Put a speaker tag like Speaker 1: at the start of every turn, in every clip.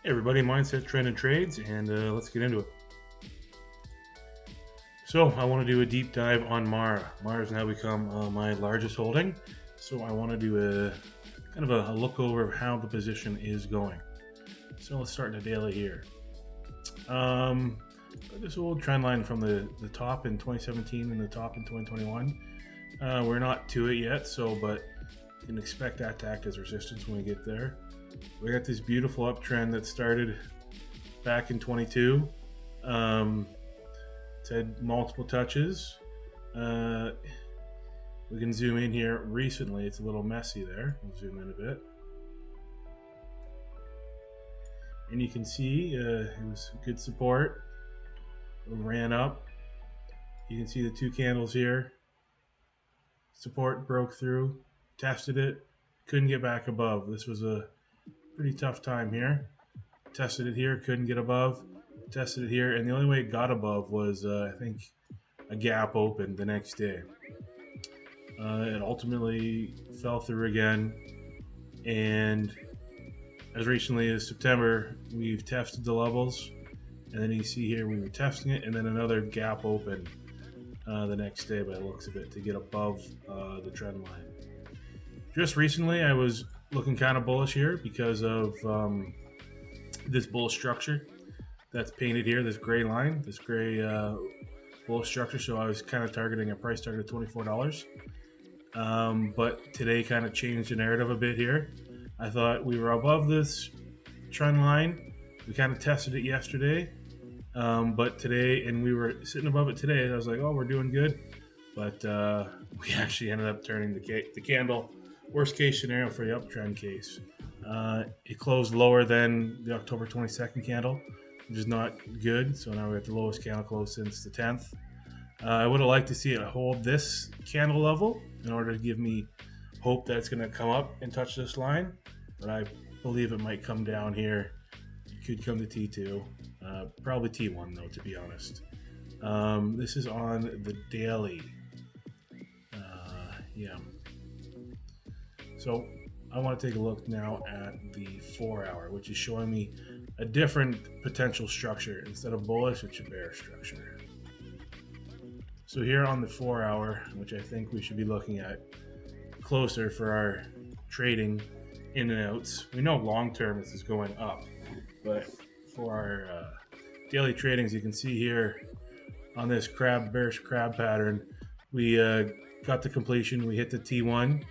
Speaker 1: Hey everybody, Mindset Trend and Trades, and let's get into it. So I want to do a deep dive on Mara. Mara has now become my largest holding, so I want to do a kind of a look over of how the position is going. So let's start in the daily here. This old trend line from the top in 2017 and the top in 2021. We're not to it yet, but you can expect that to act as resistance when we get there. We got this beautiful uptrend that started back in 22. It's had multiple touches. We can zoom in here recently. It's a little messy there. We'll zoom in a bit. And you can see it was good support. It ran up. You can see the two candles here. Support broke through, tested it, couldn't get back above. This was a pretty tough time here. Tested it here, couldn't get above. Tested it here, and the only way it got above was, I think, a gap open the next day. It ultimately fell through again, and as recently as September, we've tested the levels, and then you see here we were testing it, and then another gap open the next day by the looks of it to get above the trend line. Just recently, I was looking kind of bullish here because of this bullish structure that's painted here, this gray line, this gray bullish structure. So I was kind of targeting a price target of $24. But today kind of changed the narrative a bit here. I thought we were above this trend line. We kind of tested it yesterday. But today, and we were sitting above it today, I was like, oh, we're doing good. But we actually ended up turning the candle, worst case scenario for the uptrend case. It closed lower than the October 22nd candle, which is not good. So now we're at the lowest candle close since the 10th. I would have liked to see it hold this candle level in order to give me hope that it's going to come up and touch this line. But I believe it might come down here. It could come to T2. Probably T1 though, to be honest. This is on the daily. Yeah. So I want to take a look now at the 4 hour, which is showing me a different potential structure. Instead of bullish, it's a bearish structure. So here on the 4 hour, which I think we should be looking at closer for our trading in and outs. We know long term this is going up, but for our daily tradings, you can see here on this bearish crab pattern, we got the completion. We hit the T1,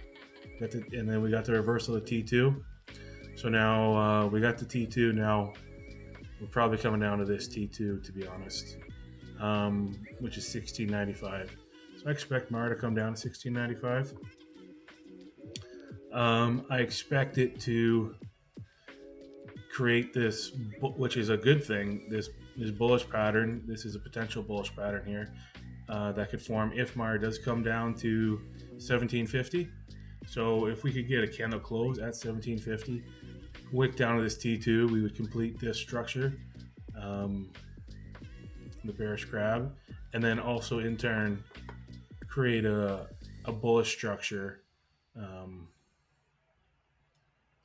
Speaker 1: and then we got the reversal of T2. So now we got the T2. Now we're probably coming down to this T2, to be honest, which is 16.95. So I expect Mara to come down to 16.95. I expect it to create this, which is a good thing, this bullish pattern. This is a potential bullish pattern here that could form if Mara does come down to 1750. So if we could get a candle close at 1750, wick down to this T2, we would complete this structure, the bearish crab, and then also in turn create a bullish structure on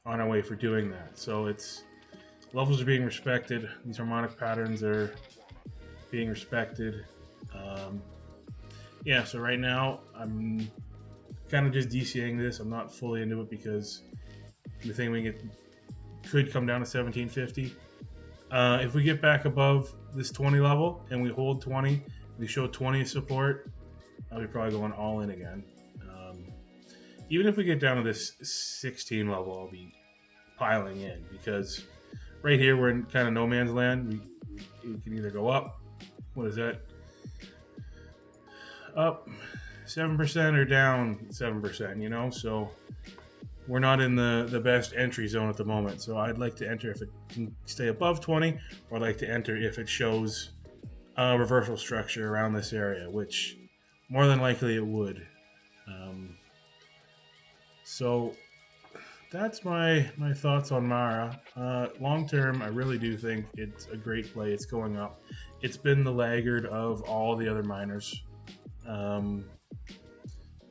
Speaker 1: our way for doing that. So it's levels are being respected. These harmonic patterns are being respected. Yeah, so right now I'm kind of just DCAing this. I'm not fully into it because the thing could come down to 1750. If we get back above this 20 level and we hold 20, we show 20 support, I'll be probably going all in again. Even if we get down to this 16 level, I'll be piling in because right here we're in kind of no man's land. We can either go up, what is that? Up 7% or down 7%, you know? So we're not in the best entry zone at the moment. So I'd like to enter if it can stay above 20, or I'd like to enter if it shows a reversal structure around this area, which more than likely it would. So that's my thoughts on Mara. Long term, I really do think it's a great play. It's going up. It's been the laggard of all the other miners. I'll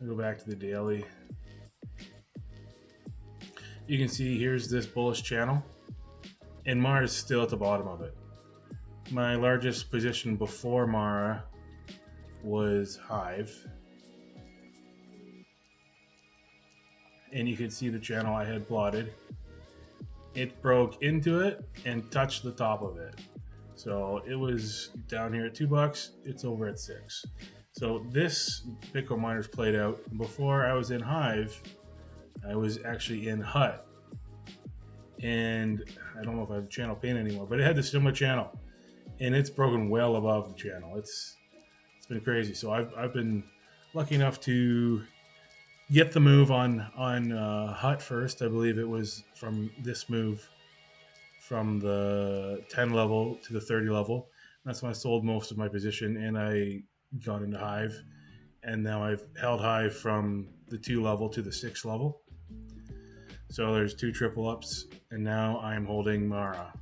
Speaker 1: go back to the daily. You can see here's this bullish channel, and Mara is still at the bottom of it. My largest position before Mara was Hive, and you could see the channel I had plotted. It broke into it and touched the top of it. So it was down here at $2. It's over at $6. So this Bitcoin miners played out. Before I was in Hive, I was actually in Hut. And I don't know if I have channel pin anymore, but it had the similar channel. And it's broken well above the channel. It's been crazy. So I've been lucky enough to get the move on Hut first. I believe it was from this move from the 10 level to the 30 level. That's when I sold most of my position and I got into Hive. And now I've held Hive from the 2 level to the 6 level. So there's 2 triple ups, and now I'm holding Mara,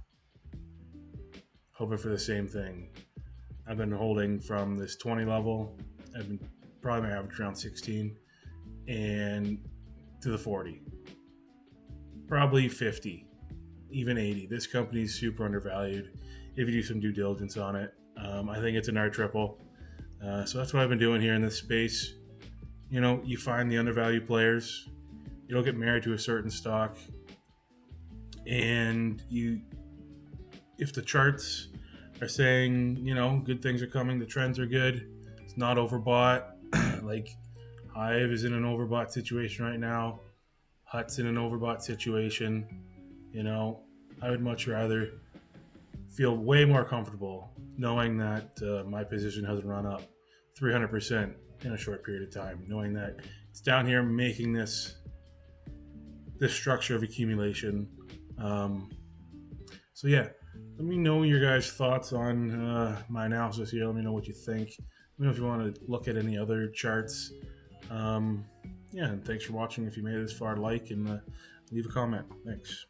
Speaker 1: hoping for the same thing. I've been holding from this 20 level. I've been probably my average around 16, and to the 40, probably 50, even 80. This company is super undervalued if you do some due diligence on it. I think it's an R triple. So that's what I've been doing here in this space. You know, you find the undervalued players. You don't get married to a certain stock, and if the charts are saying, you know, good things are coming, the trends are good, it's not overbought. Like Hive is in an overbought situation right now. Hut's in an overbought situation. You know, I would much rather feel way more comfortable knowing that my position hasn't run up 300% in a short period of time, knowing that it's down here making this structure of accumulation. So yeah, let me know your guys' thoughts on my analysis here. Let me know what you think. Let me know if you want to look at any other charts. Yeah, and thanks for watching. If you made it this far, like and leave a comment. Thanks.